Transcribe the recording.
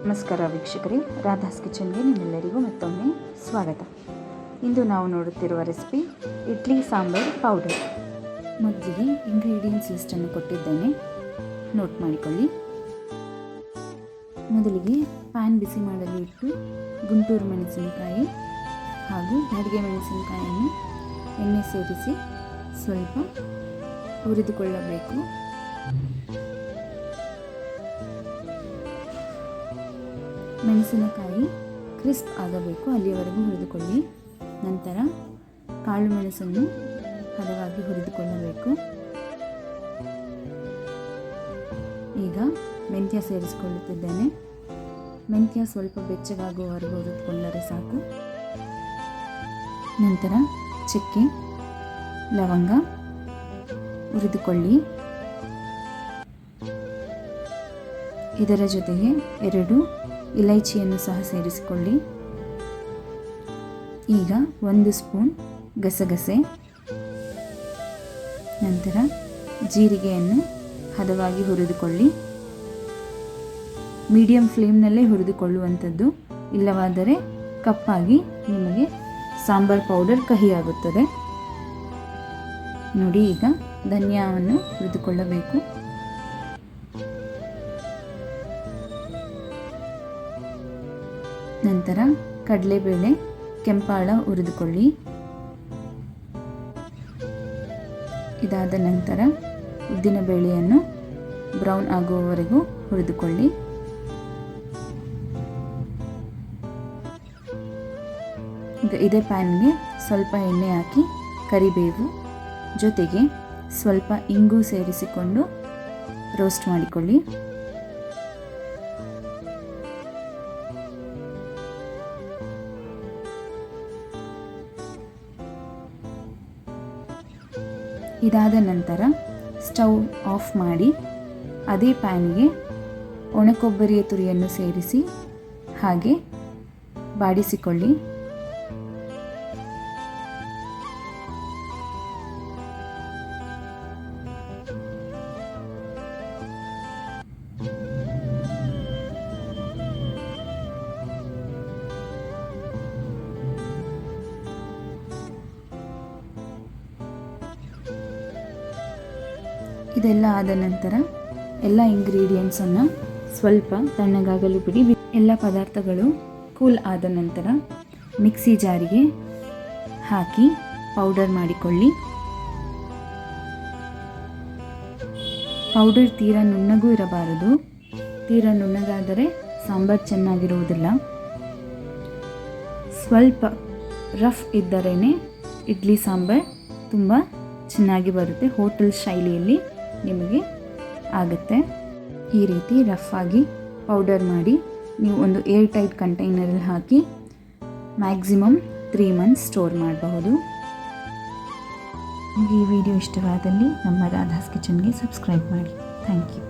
ನಮಸ್ಕಾರ ವೀಕ್ಷಕರೇ, ರಾಧಾಸ್ ಕಿಚನ್ಗೆ ನಿಮ್ಮೆಲ್ಲರಿಗೂ ಮತ್ತೊಮ್ಮೆ ಸ್ವಾಗತ. ಇಂದು ನಾವು ನೋಡುತ್ತಿರುವ ರೆಸಿಪಿ ಇಡ್ಲಿ ಸಾಂಬಾರ್ ಪೌಡರ್. ಮೊದಲಿಗೆ ಇಂಗ್ರೀಡಿಯೆಂಟ್ಸ್ ಲಿಸ್ಟನ್ನು ಕೊಟ್ಟಿದ್ದೇನೆ, ನೋಟ್ ಮಾಡಿಕೊಳ್ಳಿ. ಮೊದಲಿಗೆ ಪ್ಯಾನ್ ಬಿಸಿ ಮಾಡಲು ಇಟ್ಟು ಗುಂಟೂರು ಮೆಣಸಿನಕಾಯಿ ಹಾಗೂ ಬ್ಯಾಡಗೆ ಮೆಣಸಿನಕಾಯಿಯನ್ನು ಎಣ್ಣೆ ಸೇರಿಸಿ ಸ್ವಲ್ಪ ಹುರಿದುಕೊಳ್ಳಬೇಕು. ಮೆಣಸಿನಕಾಯಿ ಕ್ರಿಸ್ಪ್ ಆಗಬೇಕು, ಅಲ್ಲಿಯವರೆಗೂ ಹುರಿದುಕೊಳ್ಳಿ. ನಂತರ ಕಾಳು ಮೆಣಸನ್ನು ಹದವಾಗಿ ಹುರಿದುಕೊಳ್ಳಬೇಕು. ಈಗ ಮೆಂತ್ಯ ಸೇರಿಸಿಕೊಳ್ಳುತ್ತಿದ್ದೇನೆ. ಮೆಂತ್ಯ ಸ್ವಲ್ಪ ಬೆಚ್ಚಗಾಗುವವರೆಗೂ ಹುರಿದುಕೊಂಡರೆ ಸಾಕು. ನಂತರ ಚಕ್ಕೆ, ಲವಂಗ ಹುರಿದುಕೊಳ್ಳಿ. ಇದರ ಜೊತೆಗೆ 2 ಇಲೈಚಿಯನ್ನು ಸಹ ಸೇರಿಸಿಕೊಳ್ಳಿ. ಈಗ 1 ಸ್ಪೂನ್ ಗಸಗಸೆ, ನಂತರ ಜೀರಿಗೆಯನ್ನು ಹದವಾಗಿ ಹುರಿದುಕೊಳ್ಳಿ. ಮೀಡಿಯಂ ಫ್ಲೇಮ್ನಲ್ಲೇ ಹುರಿದುಕೊಳ್ಳುವಂಥದ್ದು, ಇಲ್ಲವಾದರೆ ಕಪ್ಪಾಗಿ ನಿಮಗೆ ಸಾಂಬಾರ್ ಪೌಡರ್ ಕಹಿಯಾಗುತ್ತದೆ. ನೋಡಿ, ಈಗ ಧನಿಯಾವನ್ನು ಹುರಿದುಕೊಳ್ಳಬೇಕು. ನಂತರ ಕಡಲೆಬೇಳೆ, ಕೆಂಪಾಳ ಹುರಿದುಕೊಳ್ಳಿ. ಇದಾದ ನಂತರ ಉದ್ದಿನ ಬೇಳೆಯನ್ನು ಬ್ರೌನ್ ಆಗುವವರೆಗೂ ಹುರಿದುಕೊಳ್ಳಿ. ಈಗ ಇದೇ ಪ್ಯಾನ್ಗೆ ಸ್ವಲ್ಪ ಎಣ್ಣೆ ಹಾಕಿ ಕರಿಬೇವು ಜೊತೆಗೆ ಸ್ವಲ್ಪ ಇಂಗು ಸೇರಿಸಿಕೊಂಡು ರೋಸ್ಟ್ ಮಾಡಿಕೊಳ್ಳಿ. ಇದಾದ ನಂತರ ಸ್ಟವ್ ಆಫ್ ಮಾಡಿ ಅದೇ ಪ್ಯಾನ್ಗೆ ಒಣಕೊಬ್ಬರಿಯ ತುರಿಯನ್ನು ಸೇರಿಸಿ ಹಾಗೆ ಬಾಡಿಸಿಕೊಳ್ಳಿ. ಇದೆಲ್ಲ ಆದ ನಂತರ ಎಲ್ಲ ಇಂಗ್ರೀಡಿಯೆಂಟ್ಸನ್ನು ಸ್ವಲ್ಪ ತಣ್ಣಗಾಗಲು ಬಿಡಿ. ಎಲ್ಲ ಪದಾರ್ಥಗಳು ಕೂಲ್ ಆದ ನಂತರ ಮಿಕ್ಸಿ ಜಾರಿಗೆ ಹಾಕಿ ಪೌಡರ್ ಮಾಡಿಕೊಳ್ಳಿ. ಪೌಡರ್ ತೀರಾ ನುಣ್ಣಗೂ ಇರಬಾರದು, ತೀರಾ ನುಣ್ಣಗಾದರೆ ಸಾಂಬಾರು ಚೆನ್ನಾಗಿರುವುದಿಲ್ಲ. ಸ್ವಲ್ಪ ರಫ್ ಇದ್ದರೇ ಇಡ್ಲಿ ಸಾಂಬಾರು ತುಂಬ ಚೆನ್ನಾಗಿ ಬರುತ್ತೆ, ಹೋಟೆಲ್ ಶೈಲಿಯಲ್ಲಿ ನಿಮಗೆ ಆಗುತ್ತೆ. ಈ ರೀತಿ ರಫ್ ಆಗಿ ಪೌಡರ್ ಮಾಡಿ ನೀವು ಒಂದು ಏರ್ ಟೈಟ್ ಕಂಟೈನರಲ್ಲಿ ಹಾಕಿ ಮ್ಯಾಕ್ಸಿಮಮ್ 3 ಮಂತ್ಸ್ ಸ್ಟೋರ್ ಮಾಡಬಹುದು. ಈ ವಿಡಿಯೋ ಇಷ್ಟವಾದಲ್ಲಿ ನಮ್ಮ ರಾಧಾಸ್ ಕಿಚನ್ಗೆ ಸಬ್ಸ್ಕ್ರೈಬ್ ಮಾಡಿ. Thank you.